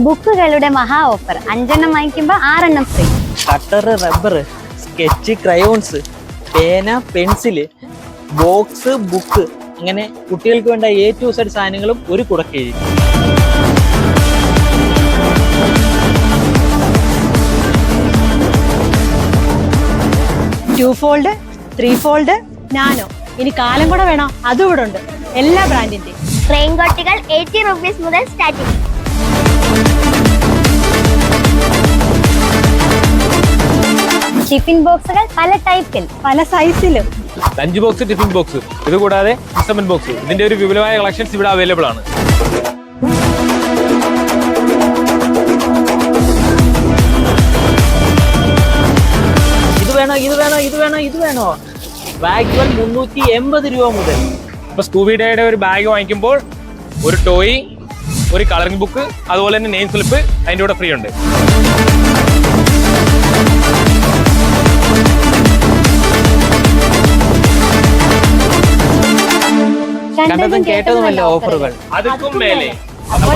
ബുക്കുകളുടെ മഹാ ഓഫർ 5 വാങ്ങിക്കുമ്പോൾ 6 free. Cutter, rubber, sketch, crayons, പേന, പെൻസില്, ബോക്സ്, ബുക്ക്, അങ്ങനെ കുട്ടികൾക്ക് വേണ്ട A to Z സാധനങ്ങളും ഒരു കുടക്കീഴിൽ. Two fold, 3 fold, nano. ഇനി കാലം കൂടെ വേണോ? അതും ഇവിടെ ഉണ്ട്. എല്ലാ ബ്രാൻഡിന്റെയും റെയിൻകോട്ടുകൾ 80 rupees മുതൽ സ്റ്റാർട്ടിംഗ്. ടിഫിൻ ബോക്സുകൾ പല ടൈപ്പിൽ, പല സൈസിലും. ലഞ്ച് ബോക്സ്, ടിഫിൻ ബോക്സ്, ഇത് കൂടാതെ ഇൻസ്ട്രുമെന്റ് ബോക്സ്, ഇതിന്റെ ഒരു വിപുലമായ കളക്ഷൻസ് ഇവിടെ അവൈലബിൾ ആണ്. ഇത് വേണോ ബാഗ് 380 രൂപ മുതൽ. ഇപ്പൊ സ്കൂബിഡയുടെ ഒരു ബാഗ് വാങ്ങിക്കുമ്പോൾ ഒരു ടോയ്, ഒരു കളറിംഗ് ബുക്ക്, അതുപോലെ തന്നെ നെയിം സ്ലിപ്പ് അതിന്റെ കൂടെ ഫ്രീ ഉണ്ട്. കണ്ടതും കേട്ടതുമല്ല ഓഫറുകൾ. അതുക്കും മേലെ. അപ്പോൾ